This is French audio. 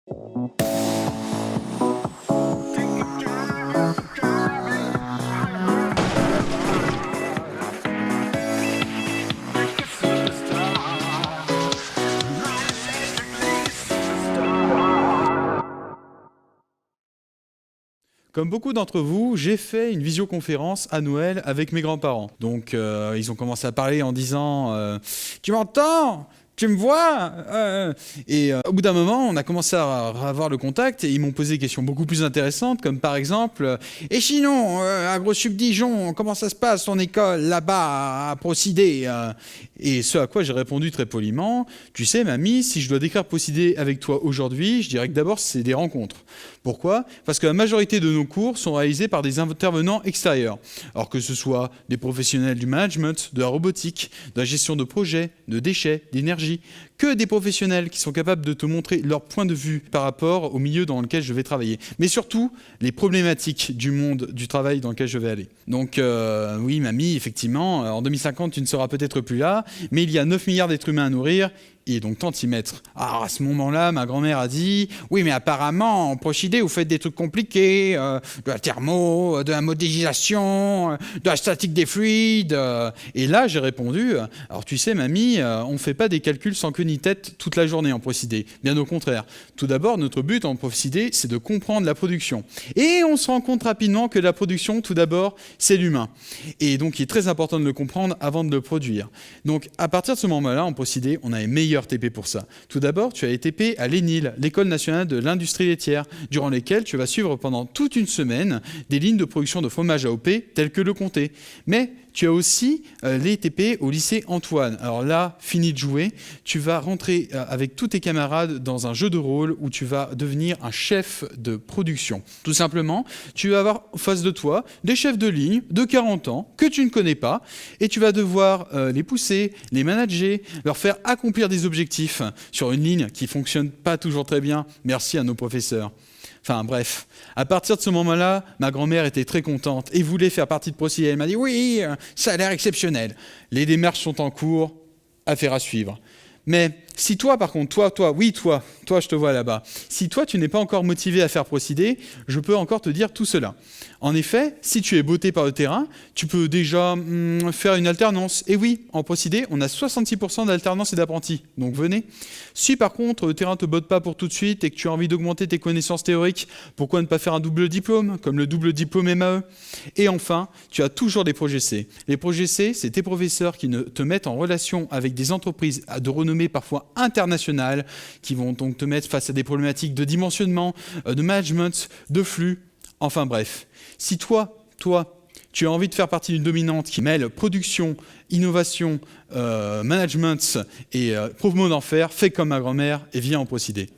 Comme beaucoup d'entre vous, j'ai fait une visioconférence à Noël avec mes grands-parents. Donc, ils ont commencé à parler en disant Tu m'entends ? Tu me vois ? Au bout d'un moment, on a commencé à avoir le contact et ils m'ont posé des questions beaucoup plus intéressantes, comme par exemple Et sinon, à Gros-Sup Dijon, comment ça se passe ton école là-bas à Procidé ? Et ce à quoi j'ai répondu très poliment Tu sais, mamie, si je dois décrire Procidé avec toi aujourd'hui, je dirais que d'abord, c'est des rencontres. Pourquoi ? Parce que la majorité de nos cours sont réalisés par des intervenants extérieurs. Alors que ce soit des professionnels du management, de la robotique, de la gestion de projets, de déchets, d'énergie, que des professionnels qui sont capables de te montrer leur point de vue par rapport au milieu dans lequel je vais travailler. Mais surtout, les problématiques du monde du travail dans lequel je vais aller. Donc, oui, mamie, effectivement, en 2050, tu ne seras peut-être plus là, mais il y a 9 milliards d'êtres humains à nourrir, et donc tant y mettre. Alors à ce moment-là, ma grand-mère a dit « Oui, mais apparemment, en Procidé, vous faites des trucs compliqués, de la thermo, de la modélisation, de la statique des fluides. » Et là, j'ai répondu « Alors tu sais, mamie, on ne fait pas des calculs sans queue ni tête toute la journée en Procidé. Bien au contraire. Tout d'abord, notre but en Procidé, c'est de comprendre la production. Et on se rend compte rapidement que la production, tout d'abord, c'est l'humain. Et donc, il est très important de le comprendre avant de le produire. Donc, à partir de ce moment-là, en Procidé, on a les meilleurs TP pour ça. Tout d'abord, tu as les TP à l'ENIL, l'École nationale de l'industrie laitière, durant lesquelles tu vas suivre pendant toute une semaine des lignes de production de fromage AOP telles que le comté. Mais tu as aussi les TP au lycée Antoine. Alors là, fini de jouer, tu vas rentrer avec tous tes camarades dans un jeu de rôle où tu vas devenir un chef de production. Tout simplement, tu vas avoir en face de toi des chefs de ligne de 40 ans que tu ne connais pas et tu vas devoir les pousser, les manager, leur faire accomplir des objectifs sur une ligne qui ne fonctionne pas toujours très bien. Merci à nos professeurs. Enfin bref, à partir de ce moment-là, ma grand-mère était très contente et voulait faire partie de Procidé. Elle m'a dit « Oui, ça a l'air exceptionnel. Les démarches sont en cours, affaire à suivre. » Mais si toi, par contre, toi, je te vois là-bas, si toi, tu n'es pas encore motivé à faire Procidé, je peux encore te dire tout cela. En effet, si tu es botté par le terrain, tu peux déjà faire une alternance. Et oui, en Procidé, on a 66% d'alternance et d'apprentis, donc venez. Si par contre, le terrain ne te botte pas pour tout de suite et que tu as envie d'augmenter tes connaissances théoriques, pourquoi ne pas faire un double diplôme, comme le double diplôme MAE ? Et enfin, tu as toujours des projets C. Les projets C, c'est tes professeurs qui te mettent en relation avec des entreprises de renommée parfois internationales, qui vont donc te mettre face à des problématiques de dimensionnement, de management, de flux, enfin bref. Si toi, tu as envie de faire partie d'une dominante qui mêle production, innovation, management et promo d'enfer, fais comme ma grand-mère et viens en Procidé.